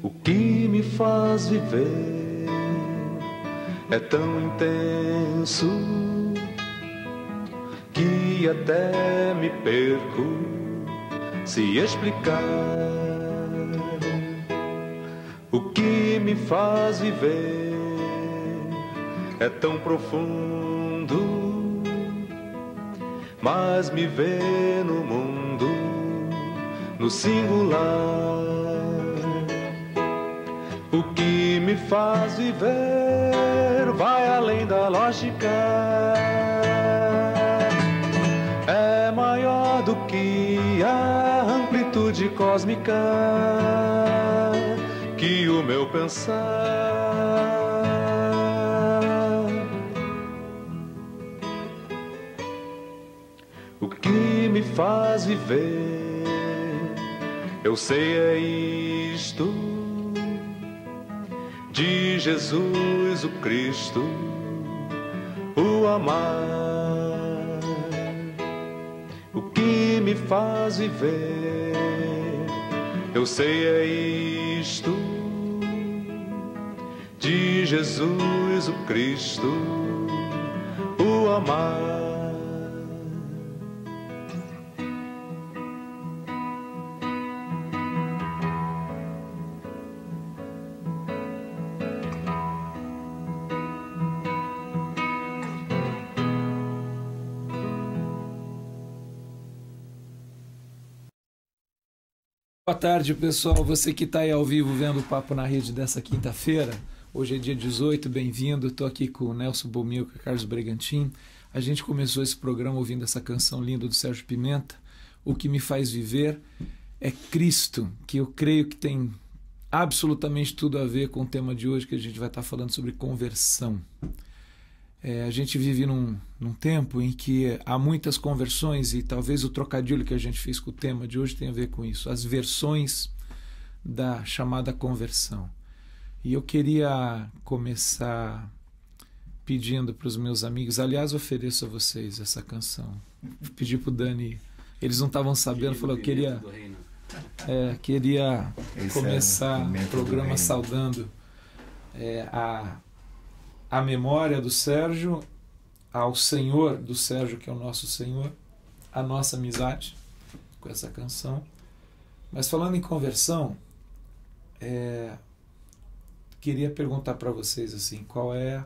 O que me faz viver é tão intenso que até me perco se explicar. O que me faz viver é tão profundo, mas me vê no mundo, no singular. O que me faz viver vai além da lógica, é maior do que a amplitude cósmica que o meu pensar. O que me faz viver, eu sei, é isto: de Jesus o Cristo, o amar. O que me faz viver, eu sei, é isto: de Jesus o Cristo, o amar. Boa tarde, pessoal. Você que está aí ao vivo vendo o Papo na Rede dessa quinta-feira. Hoje é dia 18, bem-vindo. Estou aqui com o Nelson Bomilca e Carlos Bregantin. A gente começou esse programa ouvindo essa canção linda do Sérgio Pimenta. O que me faz viver é Cristo, que eu creio que tem absolutamente tudo a ver com o tema de hoje, que a gente vai estar falando sobre conversão. A gente vive num tempo em que há muitas conversões, e talvez o trocadilho que a gente fez com o tema de hoje tenha a ver com isso, as versões da chamada conversão. E eu queria começar pedindo para os meus amigos, aliás, ofereço a vocês essa canção. Pedi para o Dani, eles não estavam sabendo, falou, eu queria começar o programa saudando a memória do Sérgio, ao Senhor do Sérgio, que é o nosso Senhor, a nossa amizade com essa canção. Mas falando em conversão, queria perguntar para vocês assim, qual é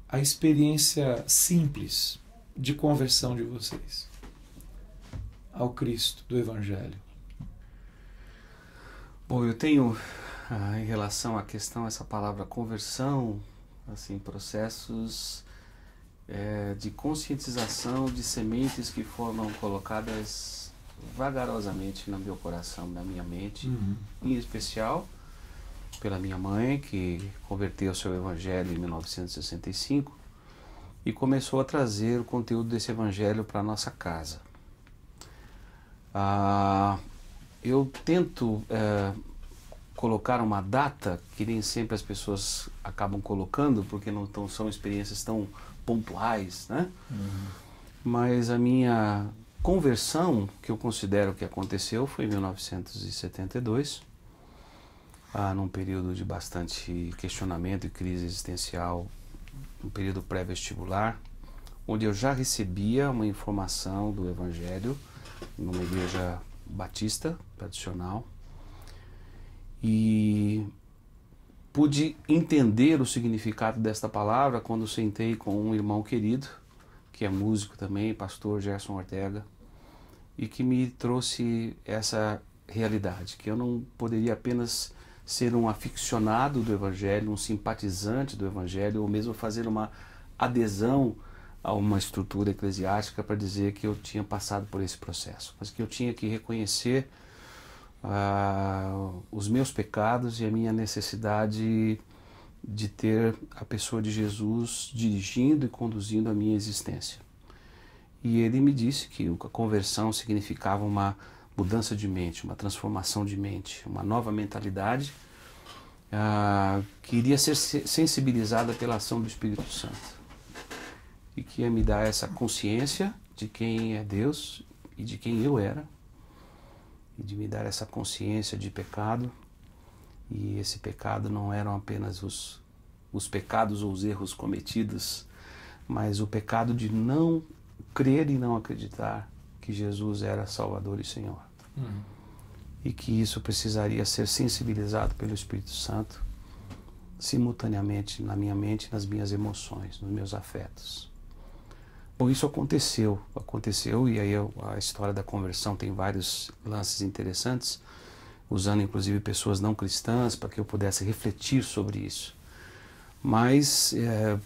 a experiência simples de conversão de vocês ao Cristo do Evangelho? Bom, eu tenho em relação à questão, essa palavra conversão, assim, processos de conscientização de sementes que foram colocadas vagarosamente no meu coração, na minha mente, em especial pela minha mãe, que converteu o seu evangelho em 1965 e começou a trazer o conteúdo desse evangelho para a nossa casa. Eu tento colocar uma data que nem sempre as pessoas acabam colocando, porque não são experiências tão pontuais, né? Mas a minha conversão, que eu considero que aconteceu, foi em 1972, num período de bastante questionamento e crise existencial, um período pré-vestibular, onde eu já recebia uma informação do Evangelho numa igreja batista tradicional, e pude entender o significado desta palavra quando sentei com um irmão querido, que é músico também, pastor Gerson Ortega, e que me trouxe essa realidade, que eu não poderia apenas ser um aficionado do Evangelho, um simpatizante do Evangelho, ou mesmo fazer uma adesão a uma estrutura eclesiástica para dizer que eu tinha passado por esse processo, mas que eu tinha que reconhecer os meus pecados e a minha necessidade de ter a pessoa de Jesus dirigindo e conduzindo a minha existência. E ele me disse que a conversão significava uma mudança de mente, uma transformação de mente, uma nova mentalidade que iria ser sensibilizada pela ação do Espírito Santo e que ia me dar essa consciência de quem é Deus e de quem eu era, e de me dar essa consciência de pecado E esse pecado não eram apenas os pecados ou os erros cometidos, mas o pecado de não crer e não acreditar que Jesus era Salvador e Senhor. E que isso precisaria ser sensibilizado pelo Espírito Santo simultaneamente na minha mente, nas minhas emoções, nos meus afetos. Bom, isso aconteceu, e aí a história da conversão tem vários lances interessantes, usando inclusive pessoas não cristãs para que eu pudesse refletir sobre isso. Mas,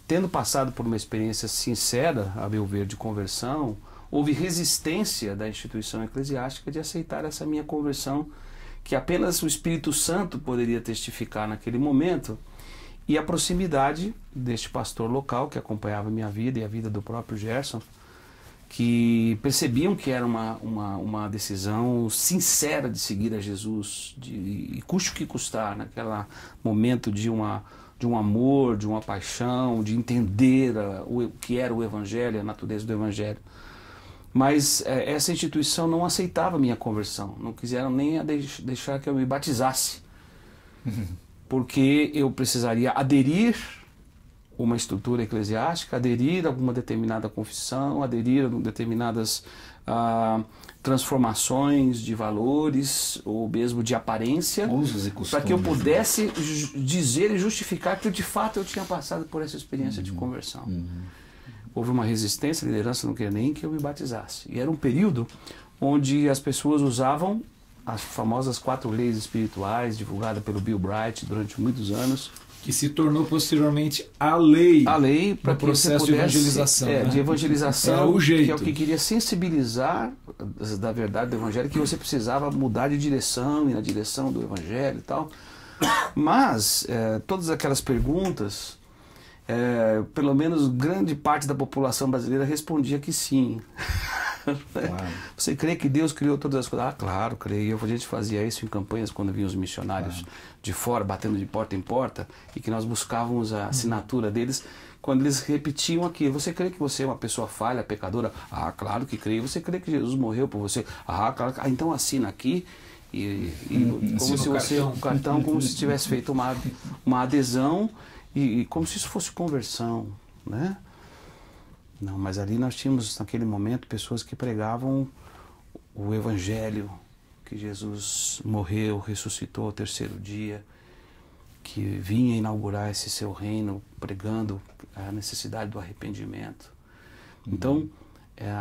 tendo passado por uma experiência sincera, a meu ver, de conversão, houve resistência da instituição eclesiástica de aceitar essa minha conversão, que apenas o Espírito Santo poderia testificar naquele momento, e a proximidade deste pastor local que acompanhava a minha vida e a vida do próprio Gerson, que percebiam que era uma decisão sincera de seguir a Jesus, e custe o que custar, naquele momento de um amor, de uma paixão, de entender o que era o Evangelho, a natureza do Evangelho. Mas essa instituição não aceitava a minha conversão, não quiseram nem deixar que eu me batizasse, porque eu precisaria aderir a uma estrutura eclesiástica, aderir a alguma determinada confissão, aderir a determinadas transformações de valores ou mesmo de aparência, para que eu pudesse dizer e justificar que de fato eu tinha passado por essa experiência de conversão. Houve uma resistência, a liderança não queria nem que eu me batizasse. E era um período onde as pessoas usavam as famosas 4 leis espirituais, divulgadas pelo Bill Bright durante muitos anos. Que se tornou posteriormente a lei para que processo de evangelização. De evangelização, era o jeito. Que é o que queria sensibilizar da verdade do Evangelho, que você precisava mudar de direção e na direção do Evangelho e tal. Mas todas aquelas perguntas, pelo menos grande parte da população brasileira respondia que sim. Claro. Você crê que Deus criou todas as coisas? Ah, claro, creio. A gente fazia isso em campanhas quando vinham os missionários de fora, batendo de porta em porta, e que nós buscávamos a assinatura deles, quando eles repetiam aqui: você crê que você é uma pessoa falha, pecadora? Ah, claro que creio. Você crê que Jesus morreu por você? Ah, claro. Então assina aqui. Como se você, o cartão, como se tivesse feito uma adesão, e como se isso fosse conversão, né? Não, mas ali nós tínhamos, naquele momento, pessoas que pregavam o Evangelho, que Jesus morreu, ressuscitou ao 3º dia, que vinha inaugurar esse seu reino, pregando a necessidade do arrependimento. Então,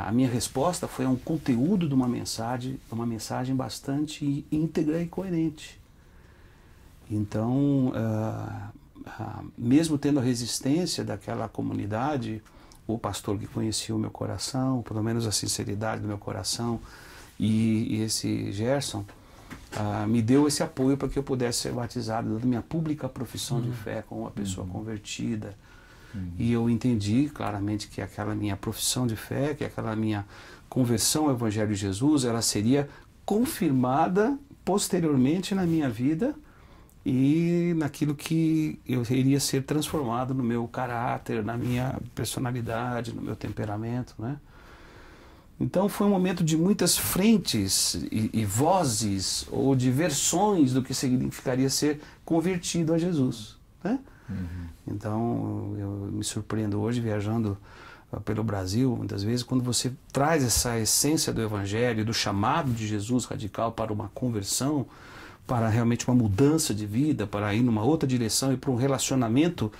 a minha resposta foi a um conteúdo de uma mensagem bastante íntegra e coerente. Então, mesmo tendo a resistência daquela comunidade, o pastor que conhecia o meu coração, pelo menos a sinceridade do meu coração, e esse Gerson me deu esse apoio para que eu pudesse ser batizado, dando minha pública profissão de fé como uma pessoa convertida. E eu entendi claramente que aquela minha profissão de fé, que aquela minha conversão ao Evangelho de Jesus, ela seria confirmada posteriormente na minha vida e naquilo que eu iria ser transformado no meu caráter, na minha personalidade, no meu temperamento, né? Então foi um momento de muitas frentes e vozes, ou de versões do que significaria ser convertido a Jesus, né? Então eu me surpreendo hoje viajando pelo Brasil, muitas vezes, quando você traz essa essência do Evangelho, do chamado de Jesus radical para uma conversão, para realmente uma mudança de vida, para ir numa outra direção e para um relacionamento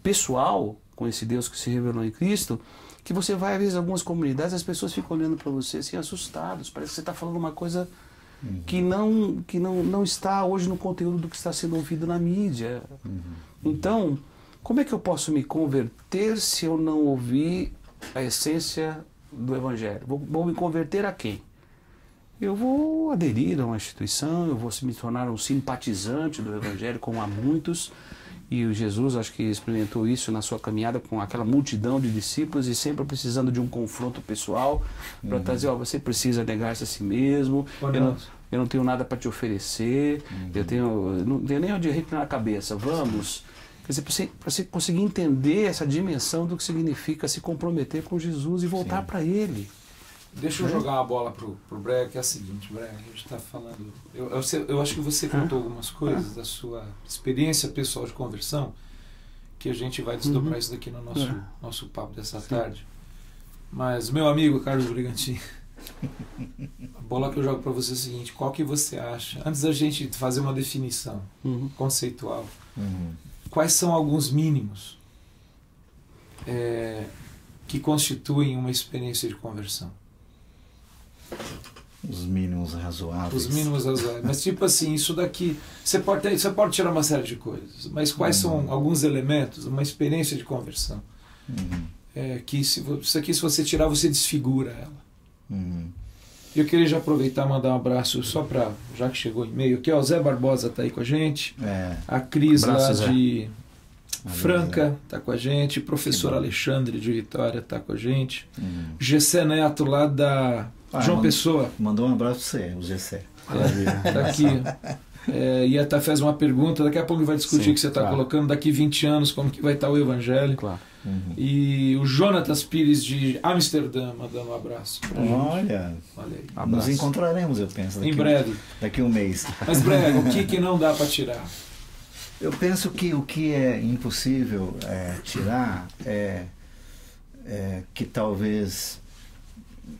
pessoal com esse Deus que se revelou em Cristo, que você vai, às vezes, em algumas comunidades, as pessoas ficam olhando para você assim, assustados, parece que você está falando uma coisa que não está hoje no conteúdo do que está sendo ouvido na mídia. Então, como é que eu posso me converter se eu não ouvir a essência do Evangelho? Vou me converter a quem? Eu vou aderir a uma instituição, eu vou me tornar um simpatizante do Evangelho, como há muitos, e o Jesus acho que experimentou isso na sua caminhada com aquela multidão de discípulos e sempre precisando de um confronto pessoal para trazer: você precisa negar-se a si mesmo, eu não tenho nada para te oferecer, eu não tenho nem onde reclinar a cabeça, vamos. Quer dizer, para você conseguir entender essa dimensão do que significa se comprometer com Jesus e voltar para Ele. Deixa eu jogar uma bola pro Brega, que é a seguinte, Brega, a gente está falando... Eu acho que você contou algumas coisas da sua experiência pessoal de conversão, que a gente vai desdobrar isso daqui no nosso papo dessa tarde. Mas, meu amigo Carlos Brigantin, a bola que eu jogo para você é a seguinte: qual que você acha, antes da gente fazer uma definição conceitual, quais são alguns mínimos que constituem uma experiência de conversão? Os mínimos razoáveis. Os mínimos razoáveis. Mas tipo assim, isso daqui, você pode tirar uma série de coisas, mas quais são alguns elementos, uma experiência de conversão? Que se você tirar, você desfigura ela. Eu queria já aproveitar e mandar um abraço só para, já que chegou e-mail aqui, ó, o Zé Barbosa está aí com a gente, a Cris lá de Franca está com a gente, o professor Alexandre de Vitória está com a gente, Gessé Neto lá da João Pessoa. Mandou um abraço para você, o Gessé. Está aqui. E até fez uma pergunta, daqui a pouco ele vai discutir o que você está colocando, daqui 20 anos como que vai estar o Evangelho. E o Jonatas Pires de Amsterdã mandando um abraço pra gente. Olha aí. Nos encontraremos, eu penso, em breve, daqui um mês. Mas Brega, o que não dá para tirar? Eu penso que o que é impossível tirar que talvez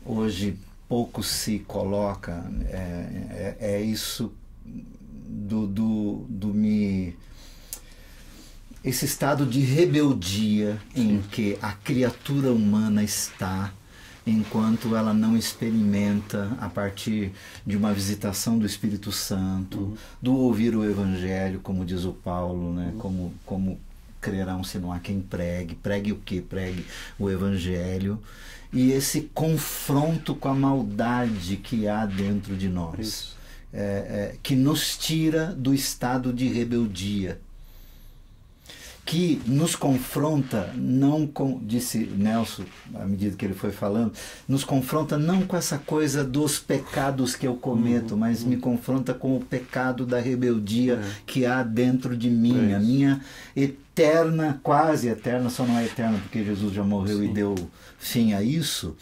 hoje pouco se coloca, isso esse estado de rebeldia em que a criatura humana está enquanto ela não experimenta, a partir de uma visitação do Espírito Santo, do ouvir o Evangelho, como diz o Paulo, né? Como crerão se não há quem pregue o quê? Pregue o Evangelho, e esse confronto com a maldade que há dentro de nós, que nos tira do estado de rebeldia, que nos confronta, não com, disse Nelson, à medida que ele foi falando, nos confronta não com essa coisa dos pecados que eu cometo, mas me confronta com o pecado da rebeldia que há dentro de mim, a minha eterna, quase eterna, só não é eterna porque Jesus já morreu e deu fim a isso,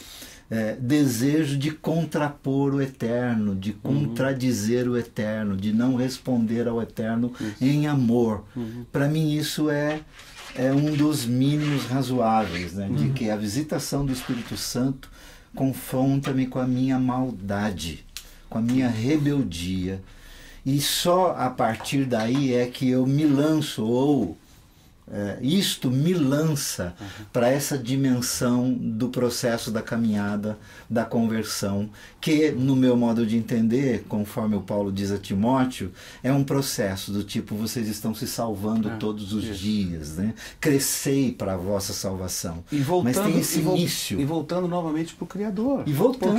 desejo de contrapor o eterno, de contradizer o eterno, de não responder ao eterno em amor. Para mim isso é um dos mínimos razoáveis, né? De que a visitação do Espírito Santo confronta-me com a minha maldade, com a minha rebeldia, e só a partir daí é que eu me lanço, ou isto me lança para essa dimensão do processo da caminhada, da conversão, que, no meu modo de entender, conforme o Paulo diz a Timóteo, é um processo do tipo: vocês estão se salvando todos os dias, né? Crescei para a vossa salvação. Mas tem esse início. E voltando novamente para o Criador. E voltando.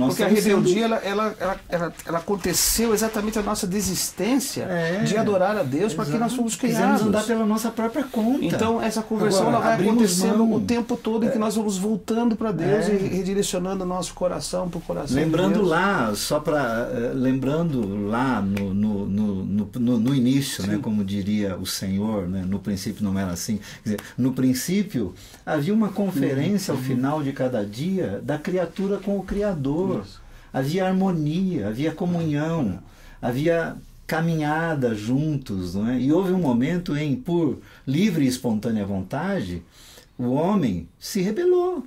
Porque a rebeldia ela aconteceu exatamente a nossa desistência de adorar a Deus, para que nós fomos criados. Quisemos andar pela nossa própria conta. Então essa conversão ela vai acontecendo o tempo todo, em que nós vamos voltando para Deus e redirecionando o nosso coração para o coração lembrando de Deus. Lá, só para lembrando lá no início, né, como diria o Senhor, né, no princípio não era assim. Quer dizer, no princípio havia uma conferência ao final de cada dia da criatura com o Criador. Havia harmonia, havia comunhão, havia caminhada juntos, não é? E houve um momento em, por livre e espontânea vontade, o homem se rebelou,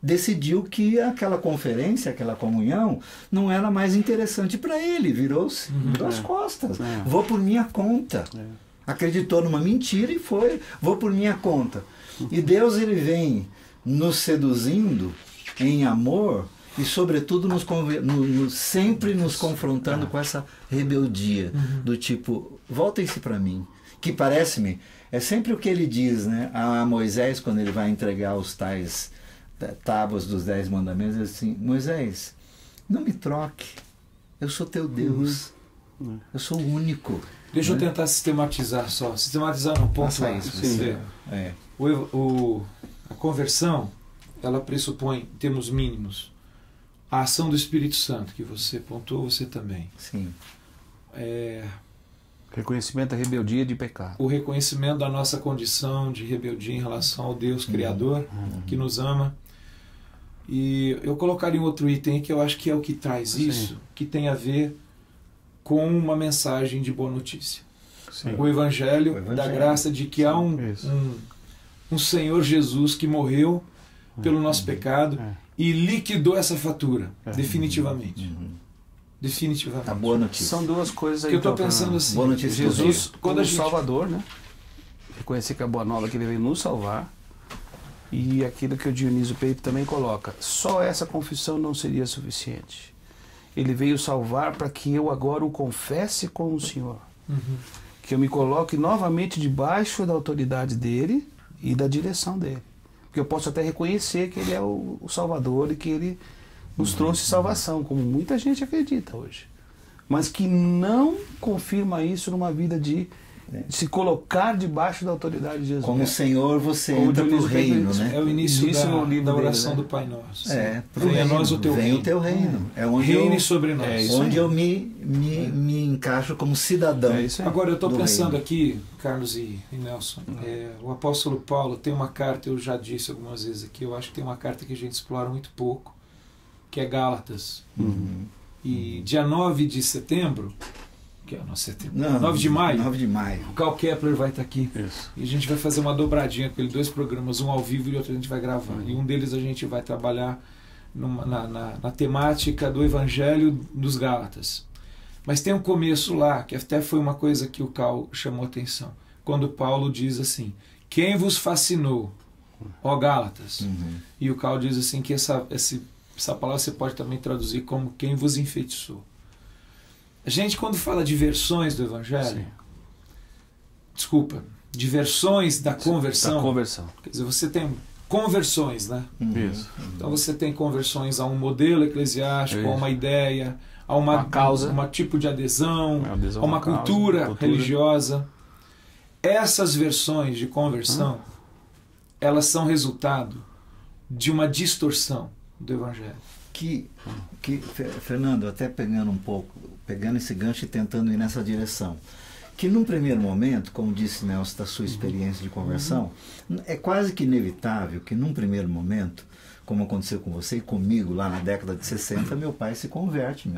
decidiu que aquela conferência, aquela comunhão não era mais interessante para ele, virou as costas, vou por minha conta, acreditou numa mentira e vou por minha conta. E Deus, ele vem nos seduzindo em amor, e sobretudo sempre nos confrontando com essa rebeldia, do tipo: voltem-se para mim, que parece-me, é sempre o que ele diz, né, a Moisés, quando ele vai entregar os tais tábuas dos 10 mandamentos. Ele diz assim: Moisés, não me troque, eu sou teu Deus, eu sou o único. Deixa eu tentar sistematizar no ponto lá. A conversão, ela pressupõe, em termos mínimos, a ação do Espírito Santo, que você pontuou, você também. Sim. Reconhecimento da rebeldia de pecado. O reconhecimento da nossa condição de rebeldia em relação ao Deus Criador, que nos ama. E eu colocaria um outro item que eu acho que é o que traz isso, que tem a ver com uma mensagem de boa notícia. Sim. O Evangelho da graça de que há um Senhor Jesus que morreu pelo nosso pecado e liquidou essa fatura, definitivamente. Definitivamente. A boa notícia. São duas coisas aí. Que eu estou pensando assim, boa notícia. Jesus, quando a gente... Salvador, né? Reconhecer que a boa nova que ele veio nos salvar. E aquilo que o Dionísio Peito também coloca, só essa confissão não seria suficiente. Ele veio salvar para que eu agora o confesse com o Senhor. Que eu me coloque novamente debaixo da autoridade dele e da direção dele. Porque eu posso até reconhecer que ele é o Salvador e que ele nos trouxe salvação, como muita gente acredita hoje. Mas que não confirma isso numa vida de se colocar debaixo da autoridade de Jesus. Como Senhor, você entra para o reino, né? É o início da oração do Pai Nosso. Venha a nós o teu reino. Vem o teu reino. É onde reine sobre nós. Onde eu me encaixo como cidadão. Agora eu estou pensando aqui, Carlos e Nelson, o apóstolo Paulo tem uma carta, eu já disse algumas vezes aqui, eu acho que tem uma carta que a gente explora muito pouco, que é Gálatas. E dia 9 de setembro, que é o nosso setembro, 9 de maio, 9 de maio, o Cal Kepler vai estar aqui. Isso. E a gente vai fazer uma dobradinha com ele, 2 programas, um ao vivo e outro a gente vai gravar. E um deles a gente vai trabalhar na temática do Evangelho dos Gálatas. Mas tem um começo lá, que até foi uma coisa que o Cal chamou atenção. Quando Paulo diz assim, quem vos fascinou, ó Gálatas? E o Cal diz assim, que essa palavra você pode também traduzir como quem vos enfeitiçou. A gente, quando fala de versões do Evangelho, de versões da conversão. Quer dizer, você tem conversões, né? Isso. Então você tem conversões a um modelo eclesiástico, a uma ideia, a uma causa, um tipo de adesão, a uma cultura religiosa. Essas versões de conversão, elas são resultado de uma distorção do Evangelho. Fernando, até pegando esse gancho e tentando ir nessa direção, que num primeiro momento, como disse Nelson, da sua experiência de conversão, é quase que inevitável que num primeiro momento, como aconteceu com você e comigo lá na década de 60, meus pais se convertem,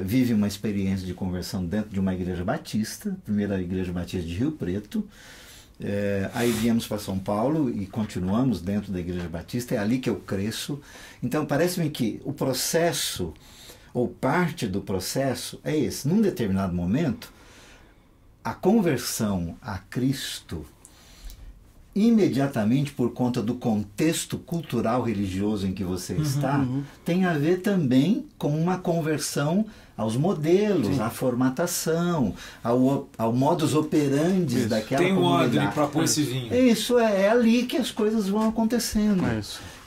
vive uma experiência de conversão dentro de uma igreja batista, primeira igreja batista de Rio Preto. Aí viemos para São Paulo e continuamos dentro da Igreja Batista, é ali que eu cresço. Então parece-me que o processo, ou parte do processo, é esse. Num determinado momento, a conversão a Cristo, imediatamente por conta do contexto cultural religioso em que você está, tem a ver também com uma conversão aos modelos, à formatação, ao modus operandi daquela tem comunidade. Tem um odre para pôr esse vinho. Isso, é ali que as coisas vão acontecendo.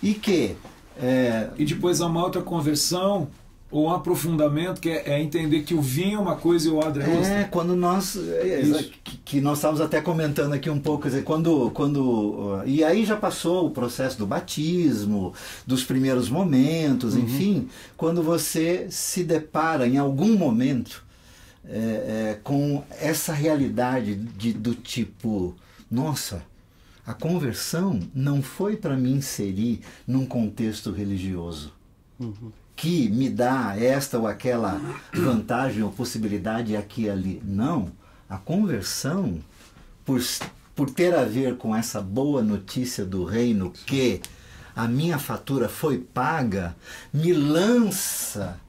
E depois há uma outra conversão, ou um aprofundamento, que é entender que o vinho é uma coisa e o odre é outra. Quando nós... que nós estávamos até comentando aqui um pouco, quer dizer, e aí já passou o processo do batismo, dos primeiros momentos, enfim, quando você se depara em algum momento com essa realidade do tipo, nossa, a conversão não foi para me inserir num contexto religioso. Que me dá esta ou aquela vantagem ou possibilidade aqui e ali. Não. A conversão, por ter a ver com essa boa notícia do reino, que a minha fatura foi paga, me lança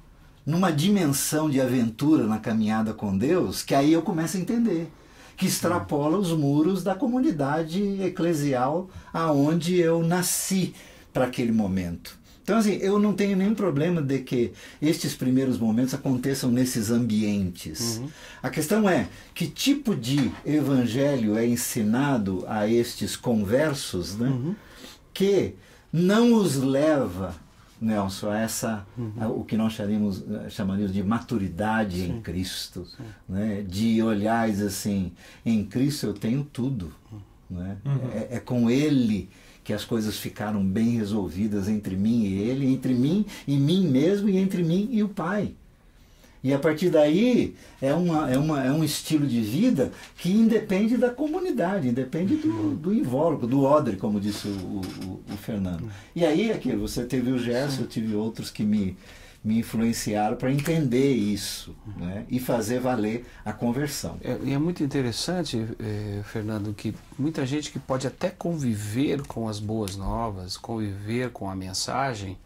numa dimensão de aventura na caminhada com Deus, que aí eu começo a entender, que extrapola os muros da comunidade eclesial aonde eu nasci para aquele momento. Então, assim, eu não tenho nenhum problema de que estes primeiros momentos aconteçam nesses ambientes. A questão é, que tipo de evangelho é ensinado a estes conversos, né, que não os leva, Nelson, a o que nós chamaríamos de maturidade em Cristo, né, de olhares assim, em Cristo eu tenho tudo, né, é com Ele que as coisas ficaram bem resolvidas entre mim e Ele, entre mim e mim mesmo, e entre mim e o Pai. E a partir daí é um estilo de vida que independe da comunidade, independe do invólucro, do odre, como disse o Fernando. E aí você teve o Gerson, eu tive outros que me influenciaram para entender isso, né? E fazer valer a conversão. E é muito interessante, Fernando, que muita gente que pode até conviver com as boas novas, conviver com a mensagem,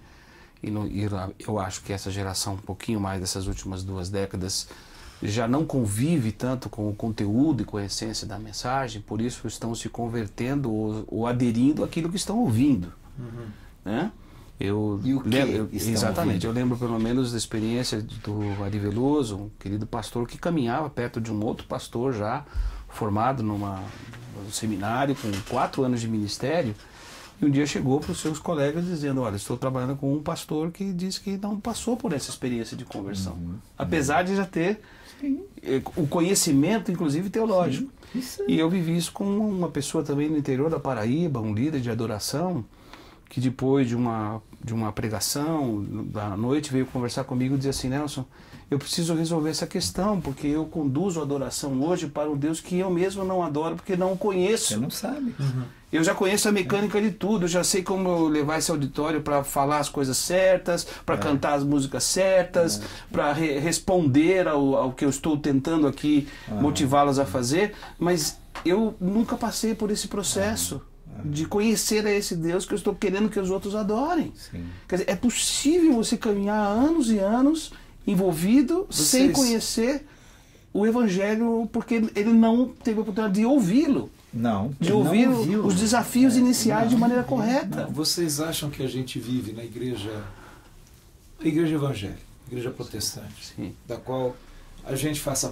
eu acho que essa geração, um pouquinho mais dessas últimas 2 décadas, já não convive tanto com o conteúdo e com a essência da mensagem, por isso estão se convertendo ou aderindo àquilo que estão ouvindo. Né? Exatamente, eu lembro pelo menos da experiência do Ari Veloso, um querido pastor que caminhava perto de um outro pastor já formado num seminário com 4 anos de ministério. E um dia chegou para os seus colegas dizendo, olha, estou trabalhando com um pastor que disse que não passou por essa experiência de conversão. Apesar de já ter o conhecimento, inclusive teológico. E eu vivi isso com uma pessoa também no interior da Paraíba, um líder de adoração, que depois de uma pregação da noite veio conversar comigo e dizia assim, Nelson, eu preciso resolver essa questão, porque eu conduzo a adoração hoje para um Deus que eu mesmo não adoro, porque não o conheço. Você não sabe. Eu já conheço a mecânica de tudo, eu já sei como levar esse auditório para falar as coisas certas, para cantar as músicas certas, para responder ao que eu estou tentando aqui motivá-los a fazer, mas eu nunca passei por esse processo de conhecer a esse Deus que eu estou querendo que os outros adorem. Quer dizer, é possível você caminhar anos e anos envolvido sem conhecer o Evangelho, porque ele não teve a oportunidade de ouvi-lo. De ouvir os desafios iniciais de maneira correta. Vocês acham que a gente vive na igreja evangélica, igreja protestante, da qual a gente faz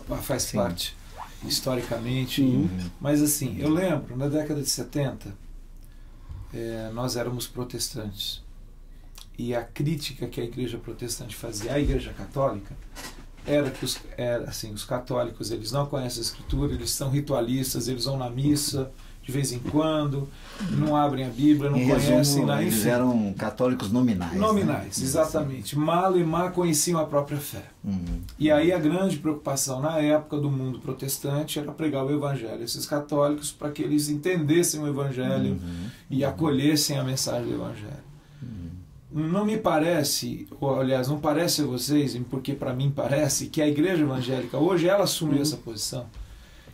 parte historicamente, mas assim, eu lembro, na década de 70, nós éramos protestantes, e a crítica que a igreja protestante fazia à igreja católica era que os católicos, eles não conhecem a Escritura, eles são ritualistas, eles vão na missa de vez em quando, não abrem a Bíblia, não conhecem nada. Eles eram católicos nominais. Nominais, né? Exatamente. Mal e má conheciam a própria fé. E aí a grande preocupação na época do mundo protestante era pregar o Evangelho a esses católicos para que eles entendessem o Evangelho e acolhessem a mensagem do Evangelho. Não me parece, ou, aliás, não parece a vocês, porque para mim parece, que a igreja evangélica hoje ela assumiu essa posição.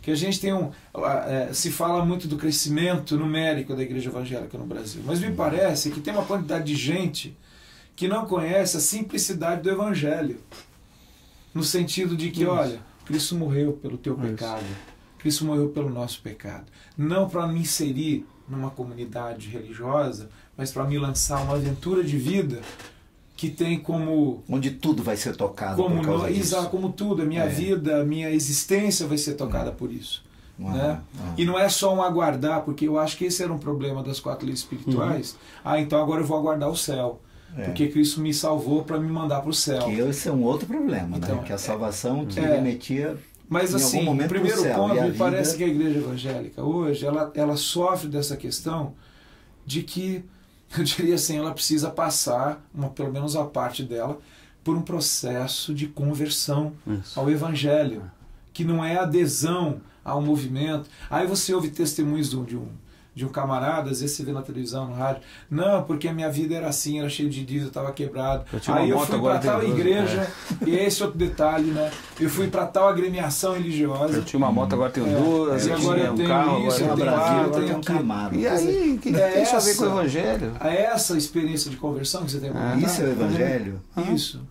Que a gente tem se fala muito do crescimento numérico da igreja evangélica no Brasil, mas me parece que tem uma quantidade de gente que não conhece a simplicidade do Evangelho, no sentido de que, olha, Cristo morreu pelo teu pecado, Cristo morreu pelo nosso pecado, não para me inserir numa comunidade religiosa, mas para me lançar uma aventura de vida que tem como... Onde tudo vai ser tocado por causa disso. Como tudo, a minha vida, a minha existência vai ser tocada por isso. Né? E não é só um aguardar, porque eu acho que esse era um problema das 4 leis espirituais. Então agora eu vou aguardar o céu. Porque Cristo me salvou para me mandar para o céu. Que esse é um outro problema, né? Que a salvação te remetia... Mas assim, o primeiro ponto, me parece que a igreja evangélica hoje, ela sofre dessa questão de que, eu diria assim, ela precisa passar, pelo menos a parte dela, por um processo de conversão ao Evangelho, que não é adesão ao movimento. Aí você ouve testemunhos de um camarada, às vezes você vê na televisão, no rádio, não, porque a minha vida era assim, era cheio de dívidas, eu estava quebrado. Aí eu fui para tal igreja, e esse outro detalhe, né? Eu fui para tal agremiação religiosa. Eu tinha uma moto, agora tenho 2, e agora eu tenho carro, isso, eu tenho Brasil, eu tenho um Camaro. E aí, que tem isso a ver com o Evangelho? Essa experiência de conversão que você tem comentado. Isso é o Evangelho? Isso.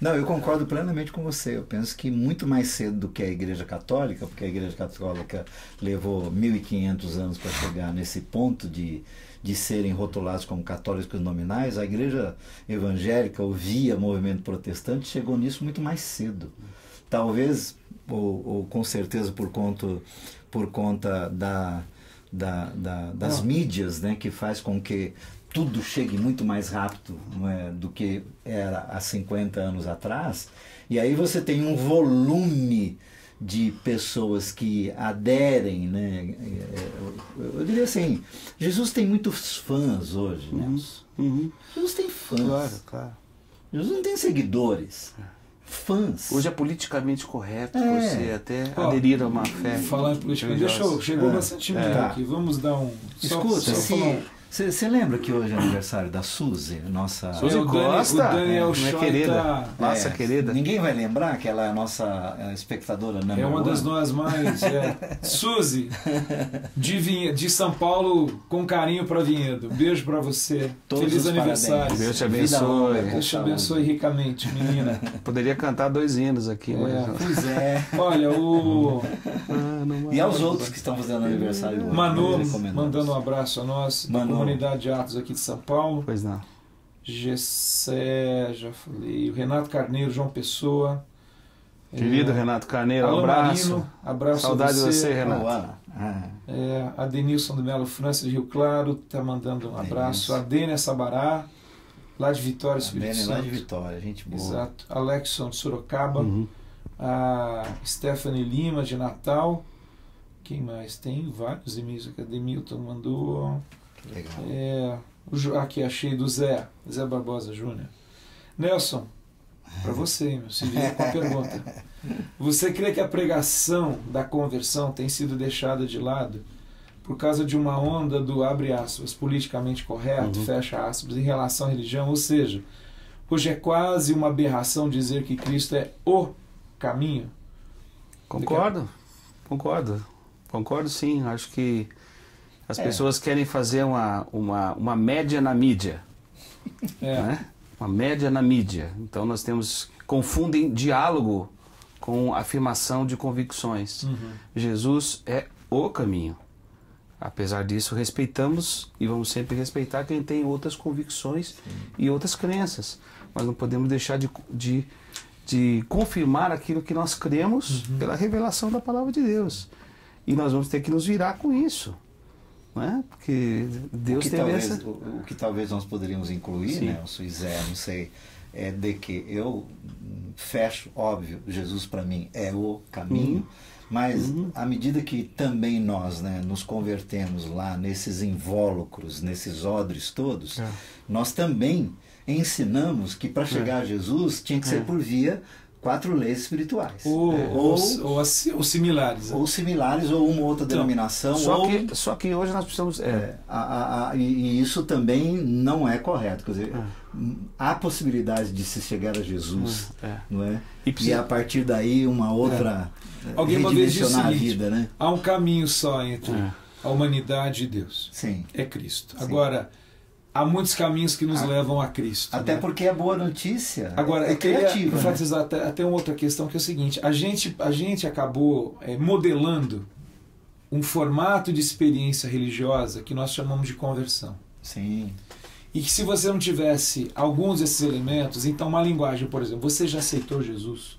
Não, eu concordo plenamente com você. Eu penso que muito mais cedo do que a Igreja Católica, porque a Igreja Católica levou 1500 anos para chegar nesse ponto de serem rotulados como católicos nominais, a Igreja Evangélica, ou via movimento protestante, chegou nisso muito mais cedo. Talvez, ou com certeza por conta das mídias, né, que faz com que tudo chegue muito mais rápido, não é, do que era há 50 anos atrás, e aí você tem um volume de pessoas que aderem, né? Eu diria assim, Jesus tem muitos fãs hoje, né? Jesus tem fãs. Claro. Jesus não tem seguidores. fãs. Hoje é politicamente correto É. você até aderir a uma fé. Falar em política, chegou bastante e-mail aqui. Vamos dar um... Escuta, falar você lembra que hoje é aniversário da Suzy, nossa... Suzy o Costa, Daniel minha Choi querida. tá... Nossa, querida. Ninguém vai lembrar que ela é a nossa espectadora number É uma das one? nós mais... Suzy, de São Paulo, com carinho para Vinhedo. Beijo para você. Todos Feliz os aniversário. parabéns. Deus te Vida abençoe. longa, Deus te saúde. abençoe ricamente, menina. Poderia cantar 2 hinos aqui, mas... Pois é. Olha, o E aos outros que estão fazendo aniversário hoje. Manu nós recomendamos. mandando um abraço a nós, da Manu. comunidade de Atos aqui de São Paulo. Pois não. Gessé, já falei. O Renato Carneiro, João Pessoa. Querido Renato Carneiro, um Alan abraço. Marino, abraço Saudade a de você, Renato. Boa. A Denilson do Melo França de Rio Claro tá mandando um abraço. A Dênia Sabará, lá de Vitória, Espírito Bene Santo. lá de Vitória, gente boa. Exato. Alexson de Sorocaba. Uhum. A Stephanie Lima de Natal. Quem mais? Tem vários e-mails aqui. A Demilton mandou. Que legal. Aqui achei do Zé Barbosa Júnior. Nelson, para você, meu, se liga com a pergunta. Você crê que a pregação da conversão tem sido deixada de lado por causa de uma onda do, abre aspas, politicamente correto, fecha aspas, em relação à religião? Ou seja, hoje é quase uma aberração dizer que Cristo é o caminho? Concordo sim. Acho que as pessoas querem fazer uma média na mídia. Né? Uma média na mídia. Então nós confundem diálogo com afirmação de convicções. Jesus é o caminho. Apesar disso, respeitamos e vamos sempre respeitar quem tem outras convicções e outras crenças. Mas não podemos deixar de confirmar aquilo que nós cremos pela revelação da palavra de Deus. E nós vamos ter que nos virar com isso. Não é? Porque Deus tem essa... O que talvez nós poderíamos incluir, né, o Suizé, não sei, é de que eu fecho, óbvio, Jesus para mim é o caminho, mas à medida que também nós, né, nos convertemos lá nesses invólucros, nesses odres todos, nós também ensinamos que para chegar a Jesus tinha que ser por via 4 leis espirituais. Ou similares. Ou similares, ou uma outra denominação. Só que hoje nós precisamos... E isso também não é correto. Quer dizer, há possibilidade de se chegar a Jesus, não é? E a partir daí uma outra Alguém uma vez disse o redimensionar a seguinte, vida, né? há um caminho só entre a humanidade e Deus. Sim. É Cristo. Sim. Agora, há muitos caminhos que nos levam a Cristo. Até porque a boa notícia agora, é criativa. Eu queria enfatizar até uma outra questão, que é o seguinte: a gente acabou modelando um formato de experiência religiosa que nós chamamos de conversão. Sim. E que se você não tivesse alguns desses elementos, então uma linguagem, por exemplo, você já aceitou Jesus?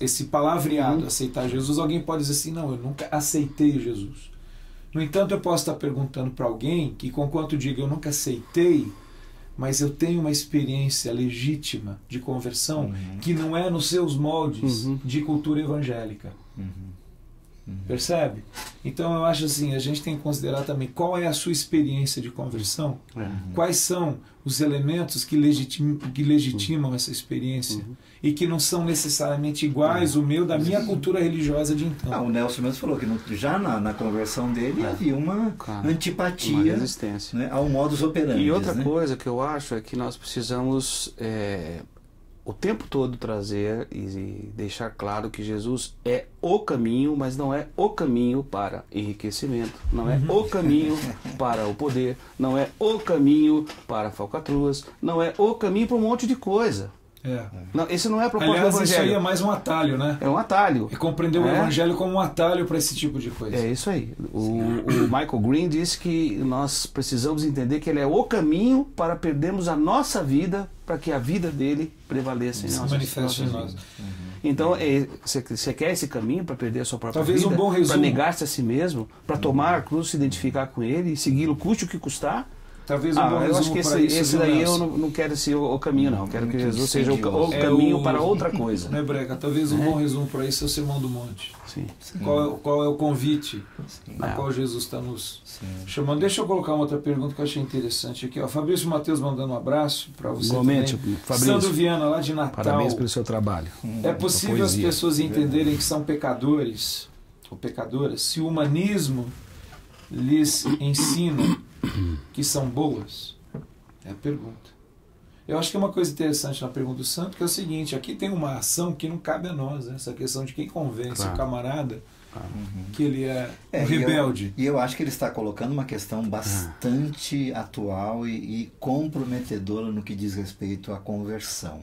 Esse palavreado, aceitar Jesus, alguém pode dizer assim, não, eu nunca aceitei Jesus. No entanto, eu posso estar perguntando para alguém que, conquanto diga, eu nunca aceitei, mas eu tenho uma experiência legítima de conversão que não é nos seus moldes de cultura evangélica. Percebe? Então eu acho assim, a gente tem que considerar também qual é a sua experiência de conversão, quais são os elementos que legitimam essa experiência e que não são necessariamente iguais o meu, da minha cultura religiosa de então. O Nelson mesmo falou que já na conversão dele havia uma antipatia, uma resistência, né, ao modus operandi. E outra coisa que eu acho é que nós precisamos o tempo todo trazer e deixar claro que Jesus é o caminho, mas não é o caminho para enriquecimento, não é o caminho para o poder, não é o caminho para falcatruas, não é o caminho para um monte de coisa. Não, esse não é a proposta do Evangelho. Isso aí é mais um atalho, né? É um atalho. É compreender o Evangelho como um atalho para esse tipo de coisa. É isso aí. O Michael Green disse que nós precisamos entender que ele é o caminho para perdermos a nossa vida, para que a vida dele prevaleça em nós. Manifeste em nós. Então, você quer esse caminho para perder a sua própria Talvez vida? Um bom resumo. Para negar-se a si mesmo, para tomar a cruz, se identificar com ele e segui-lo, custe o que custar? Talvez um bom eu acho resumo que para isso, esse viu, daí Nelson? eu não quero ser o caminho, não. Eu quero que Jesus seja o É caminho para outra coisa. Né, Breca? Talvez um bom resumo para isso é o Sermão do Monte. Sim. Qual é o convite a É. qual Jesus está nos chamando? Deixa eu colocar uma outra pergunta que eu achei interessante aqui. Ó. Fabrício Matheus mandando um abraço para você Igualmente, também. Fabrício. Sandro Viana, lá de Natal. Parabéns pelo seu trabalho. É possível as poesia. pessoas entenderem que são pecadores ou pecadoras se o humanismo lhes ensina que são boas? É a pergunta. Eu acho que é uma coisa interessante na pergunta do Santo, que é o seguinte: aqui tem uma ação que não cabe a nós, né? Essa questão de quem convence o camarada que ele é um rebelde. E eu acho que ele está colocando uma questão bastante atual e comprometedora no que diz respeito à conversão.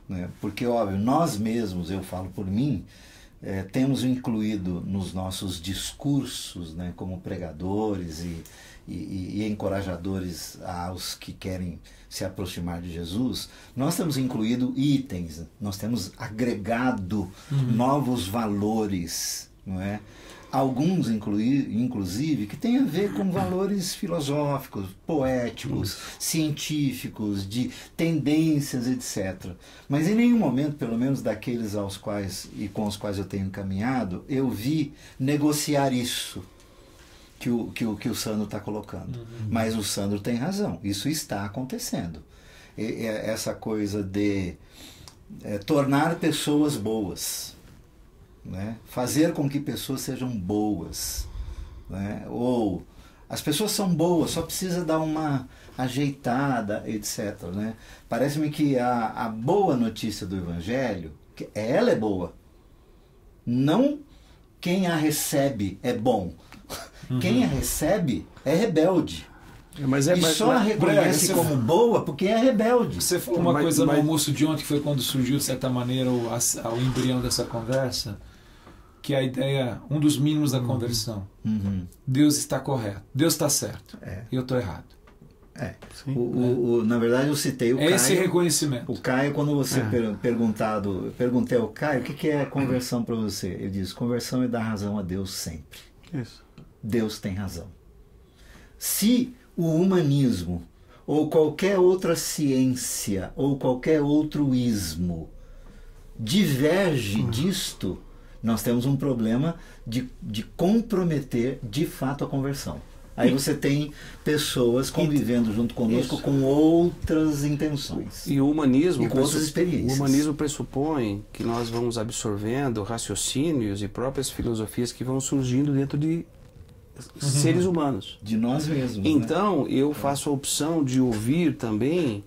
Né? Porque, óbvio, nós mesmos, eu falo por mim, temos incluído nos nossos discursos, né, como pregadores e encorajadores aos que querem se aproximar de Jesus, nós temos incluído itens, nós temos agregado novos valores, não é? Alguns, inclusive, que têm a ver com valores filosóficos, poéticos, científicos, de tendências, etc. Mas em nenhum momento, pelo menos daqueles aos quais e com os quais eu tenho caminhado, eu vi negociar isso que o Sandro está colocando. Mas o Sandro tem razão, isso está acontecendo. Essa coisa de tornar pessoas boas, né? Fazer com que pessoas sejam boas, né? Ou as pessoas são boas, só precisa dar uma ajeitada, etc. Né? Parece-me que a boa notícia do Evangelho, ela é boa. Não quem a recebe é bom. Quem a recebe é rebelde. Só a reconhece como boa porque é rebelde. Você falou uma coisa no almoço de ontem, que foi quando surgiu, de certa maneira, o embrião dessa conversa, que a ideia, um dos mínimos da conversão. Deus está correto, Deus está certo, e eu estou errado. Na verdade, eu citei o Caio. Esse reconhecimento. O Caio, quando você perguntei ao Caio, o que é conversão para você? Ele diz: conversão é dar razão a Deus sempre. Isso. Deus tem razão. Se o humanismo, ou qualquer outra ciência, ou qualquer outro ismo, diverge disto, nós temos um problema de comprometer de fato a conversão. Aí você tem pessoas convivendo junto conosco com outras intenções. E o humanismo, e com outras experiências. O humanismo pressupõe que nós vamos absorvendo raciocínios e próprias filosofias que vão surgindo dentro de seres humanos. De nós mesmos. Então, né? eu faço a opção de ouvir também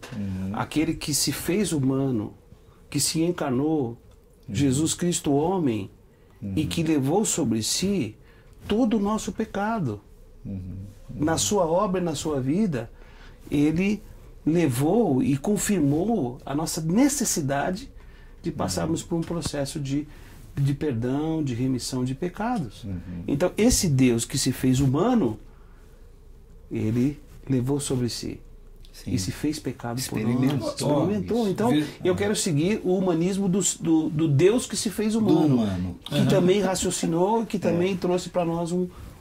aquele que se fez humano, que se encarnou, Jesus Cristo homem, e que levou sobre si todo o nosso pecado. Na sua obra e na sua vida, ele levou e confirmou a nossa necessidade de passarmos por um processo de perdão, de remissão de pecados. Então, esse Deus que se fez humano, ele levou sobre si. Sim. E se fez pecado por nós. Experimentou. Então, eu quero seguir o humanismo do Deus que se fez humano. Que também raciocinou, que também trouxe para nós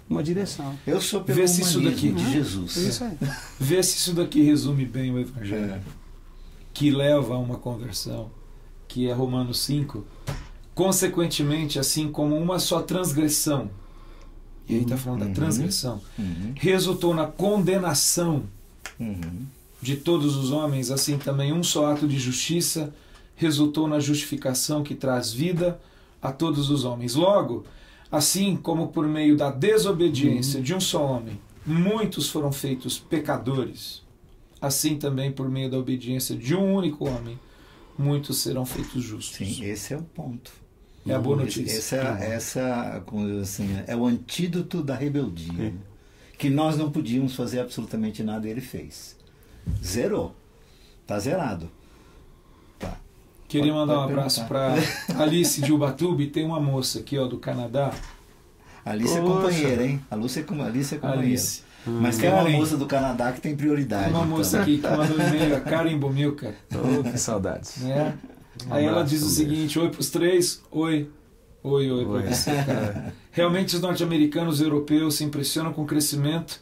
uma direção. Eu sou pelo humanismo daqui de Jesus. Isso aí. Vê se isso daqui resume bem o Evangelho. Que leva a uma conversão, que é Romanos 5. Consequentemente, assim como uma só transgressão, e aí está falando da transgressão, resultou na condenação de todos os homens, assim também um só ato de justiça resultou na justificação que traz vida a todos os homens. Logo, assim como por meio da desobediência de um só homem, muitos foram feitos pecadores, assim também por meio da obediência de um único homem, muitos serão feitos justos. Sim, esse é o ponto. É a boa notícia. Essa assim, é o antídoto da rebeldia. Que nós não podíamos fazer absolutamente nada e ele fez. Zerou. Está zerado. Tá. Queria mandar um abraço para Alice de Ubatuba. Tem uma moça aqui, ó, do Canadá. Alice é companheira, hein? Alice é companheira. Alice. Mas tem uma moça do Canadá que tem prioridade. Tem uma moça aqui que mandou um e-mail, a Karen Bomilcar. Que saudades. Aí ela diz o seguinte: oi para os três, oi para você, cara. Realmente os norte-americanos e europeus se impressionam com o crescimento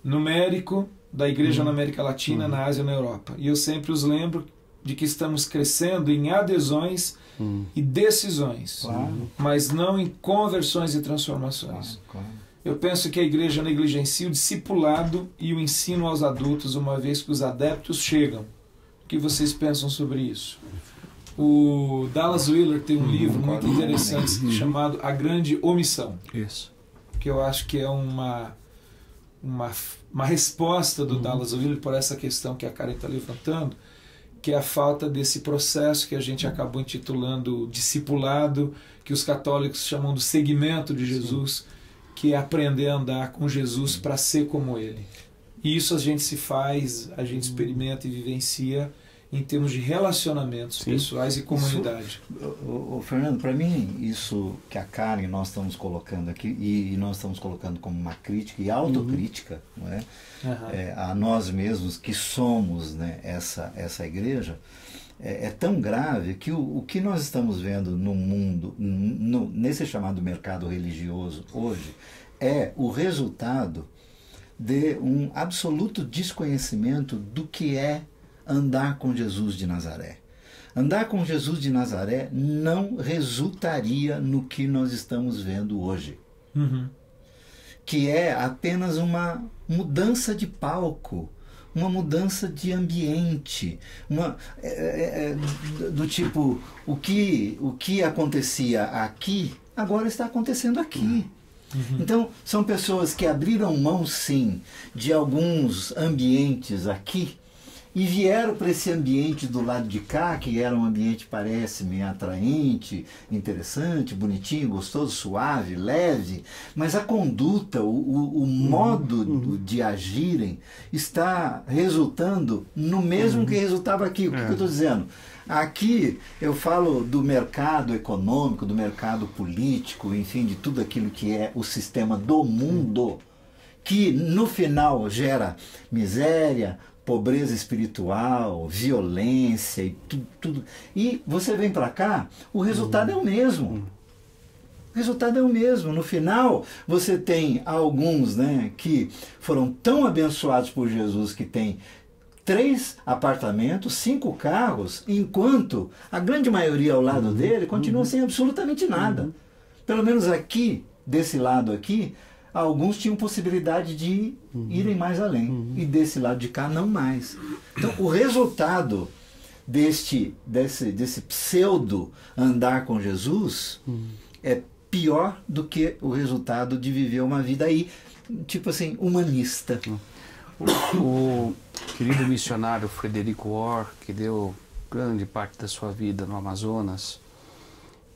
numérico da igreja na América Latina, na Ásia e na Europa. E eu sempre os lembro de que estamos crescendo em adesões e decisões, mas não em conversões e transformações. Eu penso que a igreja negligencia o discipulado e o ensino aos adultos, uma vez que os adeptos chegam. O que vocês pensam sobre isso? O Dallas Willard tem um livro muito interessante chamado A Grande Omissão. Isso. Que eu acho que é uma resposta do Dallas Willard por essa questão que a Karen está levantando, que é a falta desse processo que a gente acabou intitulando discipulado, que os católicos chamam do seguimento de Jesus, que é aprender a andar com Jesus para ser como Ele. E isso a gente se faz, a gente experimenta e vivencia em termos de relacionamentos pessoais e comunidade. Fernando, para mim, isso que a Karen nós estamos colocando aqui, e nós estamos colocando como uma crítica e autocrítica, não é? A nós mesmos que somos, né, essa igreja, é tão grave que o que nós estamos vendo no mundo, nesse chamado mercado religioso hoje, é o resultado de um absoluto desconhecimento do que é andar com Jesus de Nazaré. Andar com Jesus de Nazaré não resultaria no que nós estamos vendo hoje. Que é apenas uma mudança de palco, uma mudança de ambiente, do tipo, o que acontecia aqui, agora está acontecendo aqui. Então, são pessoas que abriram mão, sim, de alguns ambientes aqui, e vieram para esse ambiente do lado de cá, que era um ambiente, parece, meio atraente, interessante, bonitinho, gostoso, suave, leve, mas a conduta, o modo de agirem está resultando no mesmo que resultava aqui. O que eu estou dizendo? Aqui eu falo do mercado econômico, do mercado político, enfim, de tudo aquilo que é o sistema do mundo, que no final gera miséria, pobreza espiritual, violência e tudo. E você vem para cá, o resultado é o mesmo. O resultado é o mesmo. No final, você tem alguns, né, que foram tão abençoados por Jesus que tem 3 apartamentos, 5 carros, enquanto a grande maioria ao lado dele continua sem absolutamente nada. Pelo menos aqui, desse lado aqui, alguns tinham possibilidade de irem mais além. E desse lado de cá, não mais. Então, o resultado desse pseudo andar com Jesus é pior do que o resultado de viver uma vida aí, tipo assim, humanista. O querido missionário Frederico Orr, que deu grande parte da sua vida no Amazonas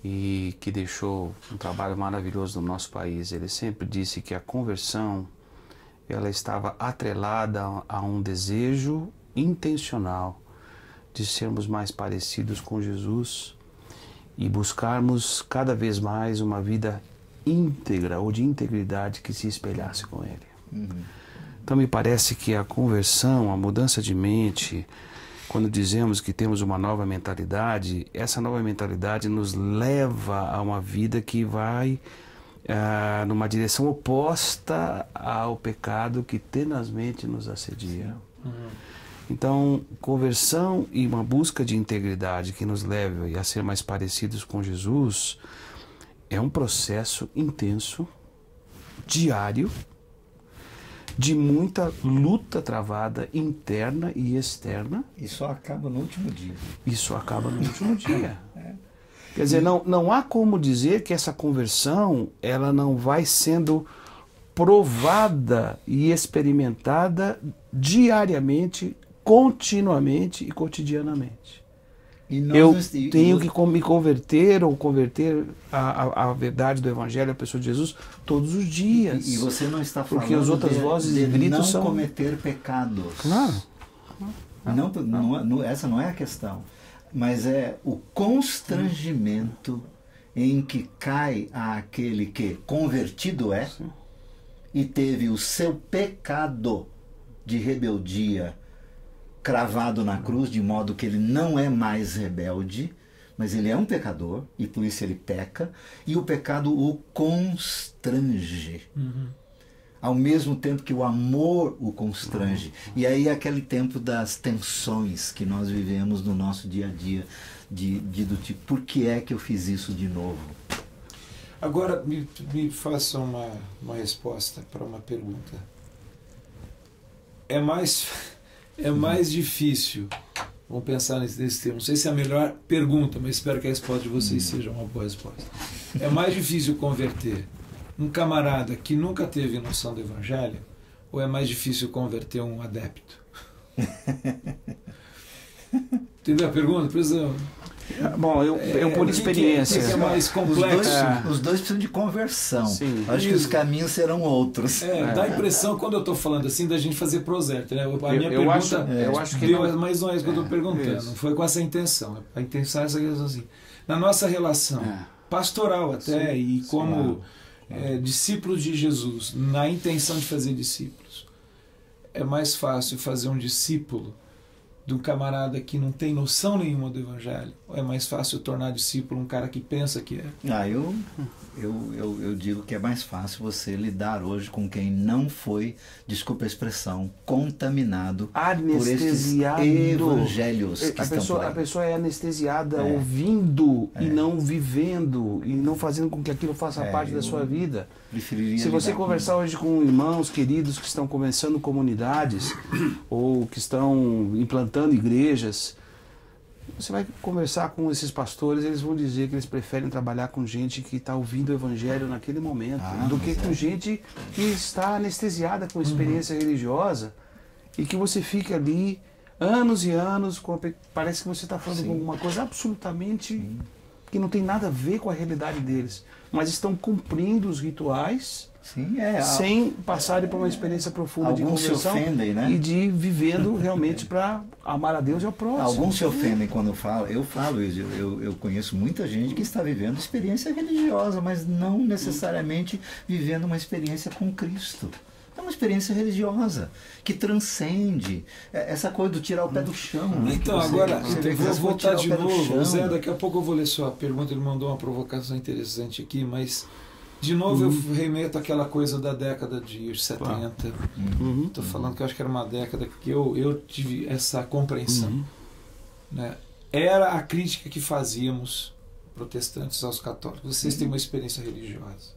e que deixou um trabalho maravilhoso no nosso país, ele sempre disse que a conversão ela estava atrelada a um desejo intencional de sermos mais parecidos com Jesus e buscarmos cada vez mais uma vida íntegra ou de integridade que se espelhasse com Ele. Então me parece que a conversão, a mudança de mente, quando dizemos que temos uma nova mentalidade, essa nova mentalidade nos leva a uma vida que vai numa direção oposta ao pecado que tenazmente nos assedia. Então, conversão e uma busca de integridade que nos leve a ser mais parecidos com Jesus é um processo intenso, diário, de muita luta travada interna e externa. E só acaba no último dia. Isso acaba no último dia. Quer dizer, não há como dizer que essa conversão ela não vai sendo provada e experimentada diariamente, continuamente e cotidianamente. Eu tenho que me converter ou converter a verdade do Evangelho, a pessoa de Jesus, todos os dias. E você não está falando porque as outras vozes e gritos não cometer pecados. Claro. Essa não é a questão. Mas é o constrangimento em que cai aquele que convertido é e teve o seu pecado de rebeldia cravado na cruz, de modo que ele não é mais rebelde, mas ele é um pecador, e por isso ele peca, e o pecado o constrange. ao mesmo tempo que o amor o constrange. E aí aquele tempo das tensões que nós vivemos no nosso dia a dia, do tipo, por que é que eu fiz isso de novo? Agora, me faça uma resposta para uma pergunta. É mais difícil, vamos pensar nesse termo, não sei se é a melhor pergunta, mas espero que a resposta de vocês seja uma boa resposta. É mais difícil converter um camarada que nunca teve noção do Evangelho, ou é mais difícil converter um adepto? Entendeu a pergunta? Bom, eu por experiência. Que é mais complexo. Os dois precisam de conversão. Sim. Acho que os caminhos serão outros. Dá a impressão, quando eu estou falando assim, da gente fazer prosélyta, né? A minha eu pergunta acho que deu, mas não é isso que eu estou perguntando. Isso. Não foi com essa intenção. A intenção é essa questão assim. Na nossa relação pastoral até, e como discípulos de Jesus, na intenção de fazer discípulos, é mais fácil fazer um discípulo de um camarada que não tem noção nenhuma do Evangelho, ou é mais fácil tornar discípulo um cara que pensa que é? Eu digo que é mais fácil você lidar hoje com quem não foi, desculpa a expressão, contaminado por esses evangelhos que estão por aí. A pessoa é anestesiada ouvindo e não vivendo, e não fazendo com que aquilo faça parte da sua vida. Se você conversar hoje com irmãos queridos que estão começando comunidades ou que estão implantando igrejas, você vai conversar com esses pastores, eles vão dizer que eles preferem trabalhar com gente que está ouvindo o Evangelho naquele momento, do que com gente que está anestesiada com experiência religiosa e que você fica ali anos e anos, parece que você está falando de alguma coisa absolutamente que não tem nada a ver com a realidade deles, mas estão cumprindo os rituais sem passarem por uma experiência profunda de conversão se ofendem, né? E de vivendo realmente para amar a Deus e ao próximo. Alguns se ofendem quando eu falo isso. Eu conheço muita gente que está vivendo experiência religiosa, mas não necessariamente vivendo uma experiência com Cristo. É uma experiência religiosa que transcende essa coisa do tirar o pé do chão. Né? Então, vou voltar de novo. Zé, daqui a pouco eu vou ler sua pergunta. Ele mandou uma provocação interessante aqui, mas de novo eu remeto àquela coisa da década de 70. Estou falando que eu acho que era uma década que eu tive essa compreensão. Né? Era a crítica que fazíamos, protestantes aos católicos. Vocês têm uma experiência religiosa.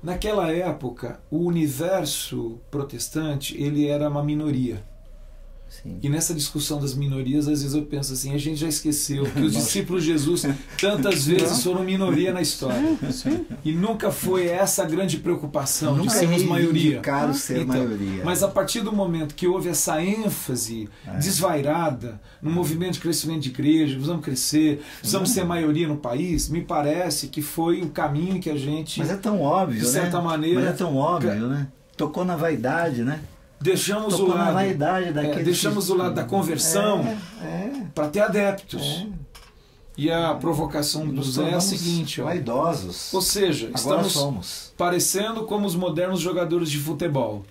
Naquela época, o universo protestante ele era uma minoria. E nessa discussão das minorias, às vezes eu penso assim, a gente já esqueceu que os discípulos de Jesus tantas vezes foram minoria na história. E nunca foi essa a grande preocupação de sermos maioria. Ser maioria. Mas a partir do momento que houve essa ênfase desvairada no movimento de crescimento de igreja, precisamos crescer, precisamos ser maioria no país, me parece que foi o caminho que a gente... Mas é tão óbvio, de certa maneira... Mas é tão óbvio, né? Tocou na vaidade, né? Deixamos o lado da conversão para ter adeptos. E a provocação do Zé é a seguinte: vaidosos. Ou seja, estamos parecendo como os modernos jogadores de futebol.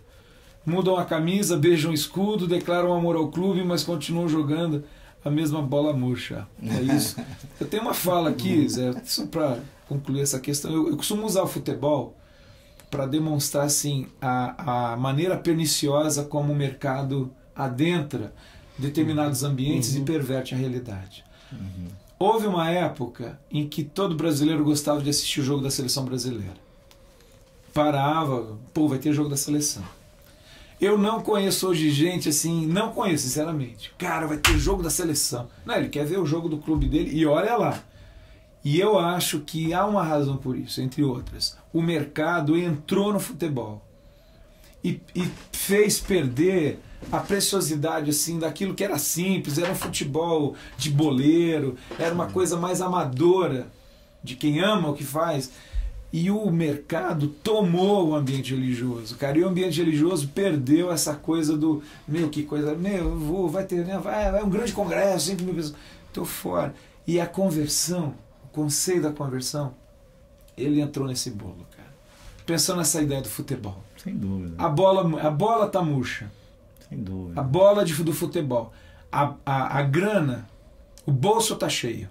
Mudam a camisa, beijam o escudo, declaram amor ao clube, mas continuam jogando a mesma bola murcha. É isso. Eu tenho uma fala aqui, Zé, só para concluir essa questão. Eu costumo usar o futebol para demonstrar assim, a maneira perniciosa como o mercado adentra determinados ambientes e perverte a realidade. Houve uma época em que todo brasileiro gostava de assistir o jogo da seleção brasileira. Parava, vai ter jogo da seleção. Eu não conheço hoje gente assim, não conheço sinceramente. Cara, vai ter jogo da seleção. Não, ele quer ver o jogo do clube dele e olha lá. E eu acho que há uma razão por isso, entre outras. O mercado entrou no futebol e fez perder a preciosidade assim, daquilo que era simples, era um futebol de boleiro, era uma coisa mais amadora, de quem ama o que faz. E o mercado tomou o ambiente religioso, cara. E o ambiente religioso perdeu essa coisa do, que coisa, vai ter, né? Vai um grande congresso, 5 mil pessoas. Estou fora. E a conversão, o conceito da conversão, ele entrou nesse bolo, cara. Pensando nessa ideia do futebol. Sem dúvida. A bola tá murcha. Sem dúvida. A bola do futebol. A grana, o bolso tá cheio.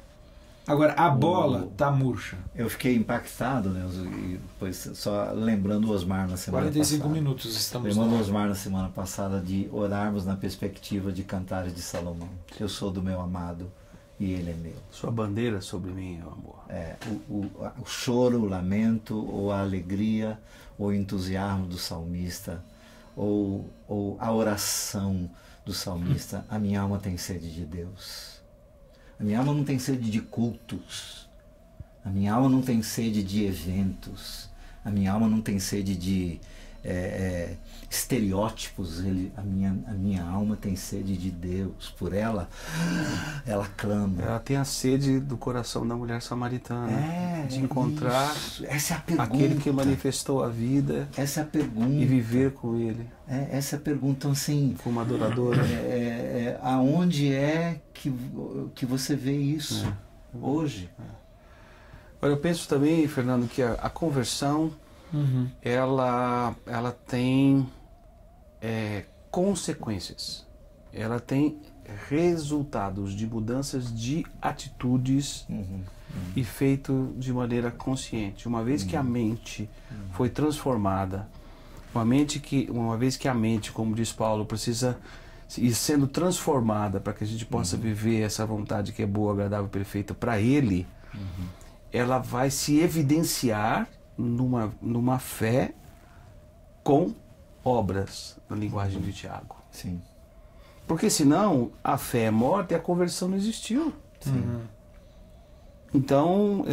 Agora, a bola tá murcha. Eu fiquei impactado, né? E depois, só lembrando o Osmar na semana 45 passada. minutos estamos Lembrando o no... Osmar na semana passada de orarmos na perspectiva de Cantares de Salomão. Eu sou do meu amado e ele é meu. Sua bandeira sobre mim, meu amor. O choro, o lamento, ou a alegria, ou o entusiasmo do salmista, ou a oração do salmista. A minha alma tem sede de Deus. A minha alma não tem sede de cultos. A minha alma não tem sede de eventos. A minha alma não tem sede de estereótipos. A minha alma tem sede de Deus. Por ela clama. Ela tem a sede do coração da mulher samaritana. De encontrar essa é a pergunta. Aquele que manifestou a vida. Essa é a pergunta. E viver com ele. Essa é a pergunta, assim... Como adoradora. Aonde é que você vê isso hoje? Agora, eu penso também, Fernando, que a conversão, ela tem consequências. Ela tem resultados de mudanças de atitudes e feito de maneira consciente. Uma vez que a mente foi transformada, uma vez que a mente, como diz Paulo, precisa ir sendo transformada para que a gente possa viver essa vontade que é boa, agradável e perfeita para Ele, ela vai se evidenciar numa fé com obras, na linguagem de Tiago. Sim. Porque senão a fé é morta e a conversão não existiu. Sim. Então,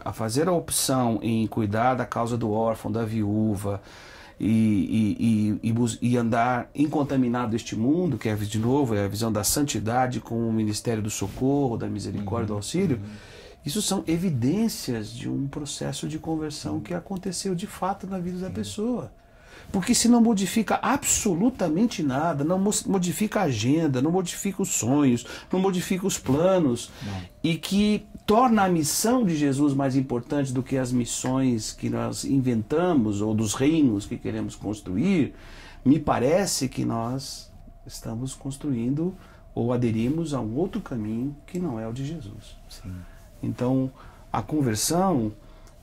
a fazer a opção em cuidar da causa do órfão, da viúva, e andar incontaminado deste mundo, que é, de novo, é a visão da santidade com o ministério do socorro, da misericórdia, do auxílio, isso são evidências de um processo de conversão que aconteceu de fato na vida da pessoa. Porque se não modifica absolutamente nada, não modifica a agenda, não modifica os sonhos, não modifica os planos, e que torna a missão de Jesus mais importante do que as missões que nós inventamos ou dos reinos que queremos construir, me parece que nós estamos construindo ou aderimos a um outro caminho que não é o de Jesus. Sim. Então, a conversão,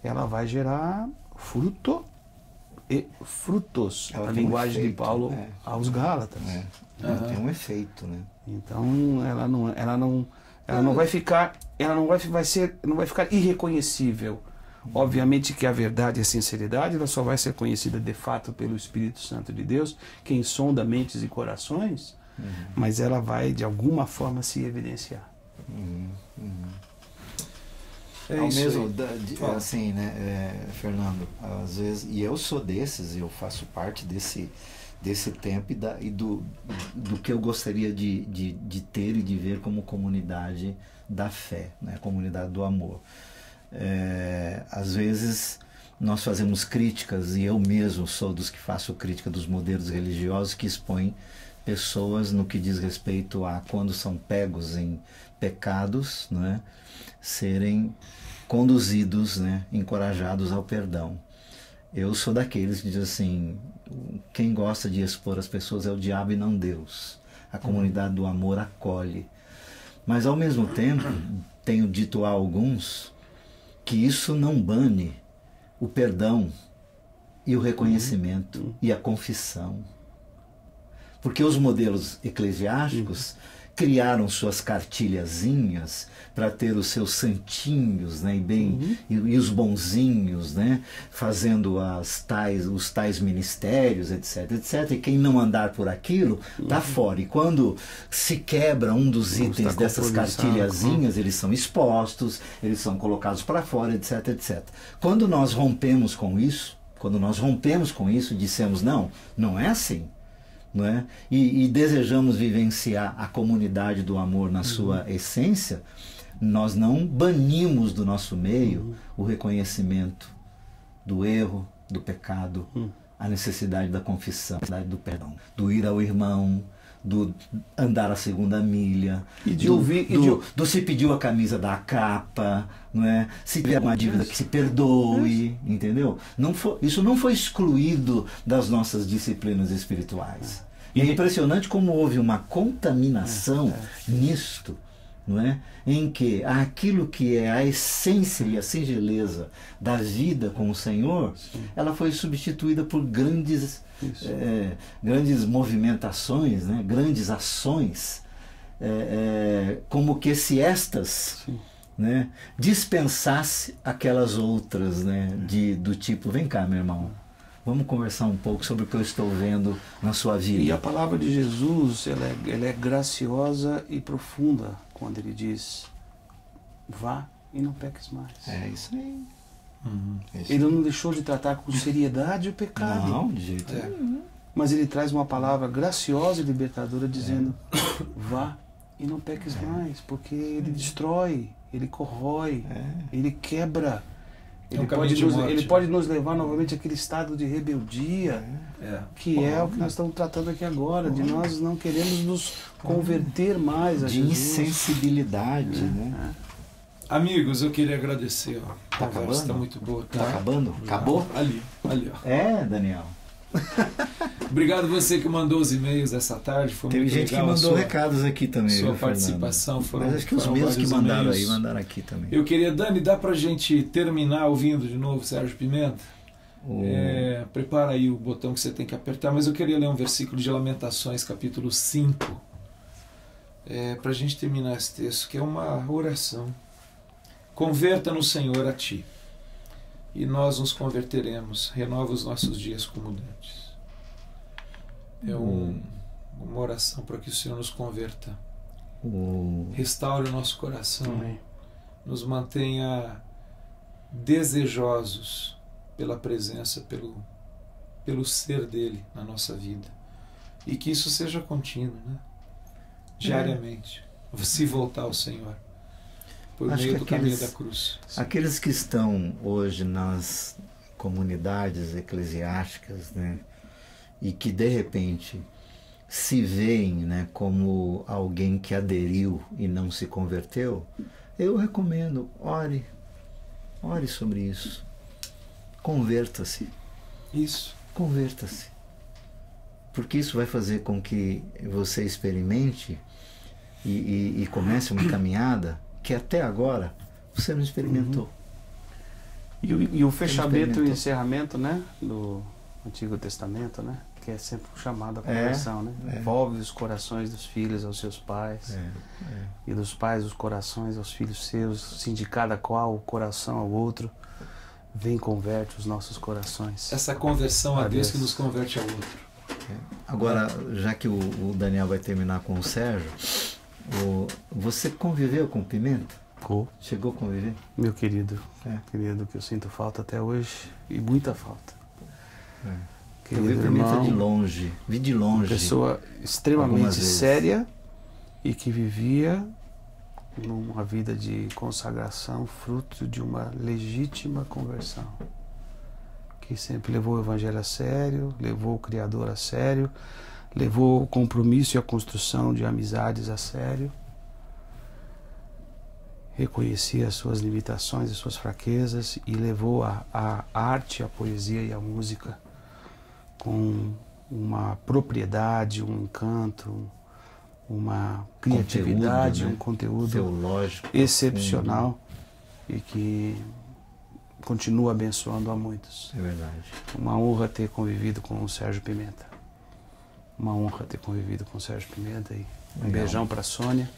ela vai gerar fruto e frutos, a linguagem de Paulo aos Gálatas. Ela tem um efeito, né? Então ela não vai ficar irreconhecível. Obviamente que a verdade e a sinceridade ela só vai ser conhecida de fato pelo Espírito Santo de Deus, quem sonda mentes e corações, mas ela vai de alguma forma se evidenciar. Ao mesmo, assim, né, Fernando, às vezes, e eu sou desses, eu faço parte desse tempo e do que eu gostaria de ter e de ver como comunidade da fé, né, comunidade do amor. Às vezes nós fazemos críticas, e eu mesmo sou dos que faço crítica dos modelos religiosos que expõem pessoas no que diz respeito a quando são pegos em pecados, né, serem conduzidos, né, encorajados ao perdão. Eu sou daqueles que dizem assim, quem gosta de expor as pessoas é o diabo e não Deus. A comunidade do amor acolhe. Mas ao mesmo tempo, tenho dito a alguns que isso não bane o perdão e o reconhecimento e a confissão. Porque os modelos eclesiásticos criaram suas cartilhazinhas para ter os seus santinhos, né, e os bonzinhos, né, fazendo os tais ministérios, etc, etc. E quem não andar por aquilo está fora. E quando se quebra um dos itens dessas cartilhazinhas, eles são expostos, eles são colocados para fora, etc, etc. Quando nós rompemos com isso, dissemos não é assim. Não é? E desejamos vivenciar a comunidade do amor na sua essência, nós não banimos do nosso meio o reconhecimento do erro, do pecado, a necessidade da confissão, a necessidade do perdão, do ir ao irmão, do andar a segunda milha, do se pediu a camisa da capa, não é? Se tiver uma dívida que se perdoe, entendeu? Isso não foi excluído das nossas disciplinas espirituais. E é impressionante como houve uma contaminação nisto, não é? Em que aquilo que é a essência e a singeleza da vida com o Senhor, ela foi substituída por grandes movimentações, né? Grandes ações, como que se estas, né, dispensasse aquelas outras, né, do tipo, vem cá, meu irmão, vamos conversar um pouco sobre o que eu estou vendo na sua vida. E a palavra de Jesus, ela é graciosa e profunda quando ele diz: vá e não peques mais. É isso aí. Ele não deixou de tratar com seriedade o pecado. Não, de jeito nenhum. Mas ele traz uma palavra graciosa e libertadora dizendo: vá e não peques mais, porque ele destrói, ele corrói, ele quebra. Ele pode nos levar novamente àquele estado de rebeldia, que é o que nós estamos tratando aqui agora, de nós não queremos nos converter mais a Jesus. De insensibilidade, né? Amigos, eu queria agradecer. A Tá conversa acabando? está muito boa. Tá acabando? Acabou? Ali, ó. É, Daniel. Obrigado você que mandou os e-mails essa tarde. Foi Teve muito gente legal que mandou recados aqui também. Sua viu, participação. Mas acho que os mesmos que mandaram aí, mandaram aqui também. Eu queria, Dani, dá pra gente terminar ouvindo de novo Sérgio Pimenta? Prepara aí o botão que você tem que apertar, mas eu queria ler um versículo de Lamentações, capítulo 5, pra gente terminar esse texto, que é uma oração. Converta-no, Senhor, a Ti, e nós nos converteremos, renova os nossos dias como dantes. É uma oração para que o Senhor nos converta, restaure o nosso coração, nos mantenha desejosos pela presença, pelo ser dele na nossa vida, e que isso seja contínuo, né? Diariamente, se voltar ao Senhor por meio do caminho da cruz. Aqueles que estão hoje nas comunidades eclesiásticas, né, e que de repente se veem, né, como alguém que aderiu e não se converteu, eu recomendo, ore sobre isso. Converta-se. Isso. Converta-se. Porque isso vai fazer com que você experimente e comece uma caminhada que até agora você não experimentou. E o fechamento e o encerramento, né, do Antigo Testamento, né, que é sempre um chamado à conversão, né? Envolve os corações dos filhos aos seus pais, e dos pais os corações aos filhos seus, se de cada qual o coração ao outro, vem converte os nossos corações. Essa conversão a Deus que nos converte ao outro. Agora, já que o Daniel vai terminar com o Sérgio, você conviveu com Pimenta? Chegou a conviver? Meu querido, querido, que eu sinto falta até hoje, e muita falta. Eu vi Pimenta de longe, uma pessoa extremamente séria e que vivia numa vida de consagração, fruto de uma legítima conversão. Que sempre levou o Evangelho a sério, levou o Criador a sério, levou o compromisso e a construção de amizades a sério, reconhecia as suas limitações e suas fraquezas e levou a arte, a poesia e a música com uma propriedade, um encanto, uma criatividade, um conteúdo teológico excepcional e que continua abençoando a muitos. É verdade. Uma honra ter convivido com o Sérgio Pimenta. Uma honra ter convivido com o Sérgio Pimenta. E um beijão para a Sônia,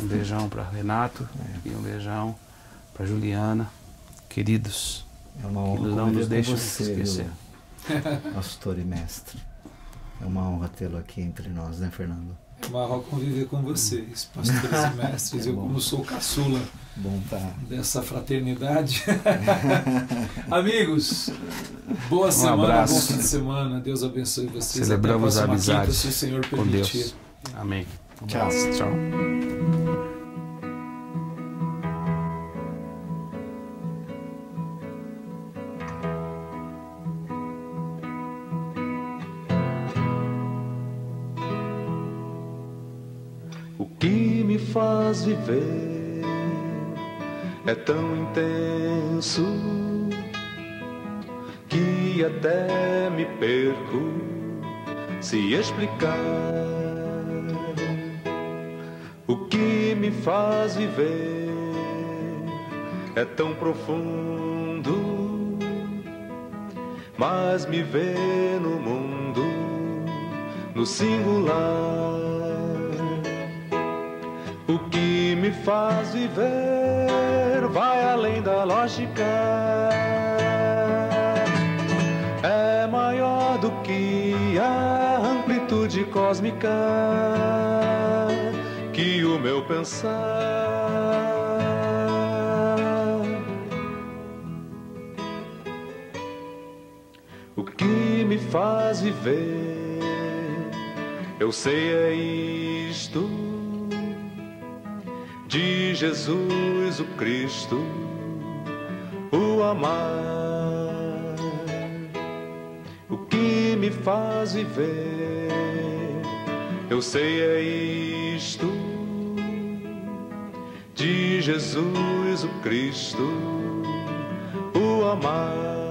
um beijão para Renato e um beijão para Juliana. Queridos, é uma honra que não nos deixem esquecer. Pastor e mestre. É uma honra tê-lo aqui entre nós, né, Fernando? É uma honra conviver com vocês, pastores e mestres. Eu, como sou caçula dessa fraternidade. Amigos, boa semana, bom fim de semana. Deus abençoe vocês. Celebramos a amizade se o Senhor permitir. com Deus. Amém. Tchau. Tchau. O que me faz viver é tão intenso que até me perco se explicar. O que que me faz viver é tão profundo, mas me vê no mundo, no singular. O que me faz viver vai além da lógica, é maior do que a amplitude cósmica que o meu pensar. O que me faz viver, eu sei, é isto: de Jesus o Cristo, o amar. O que me faz viver, eu sei, é isto: de Jesus o Cristo, o amar.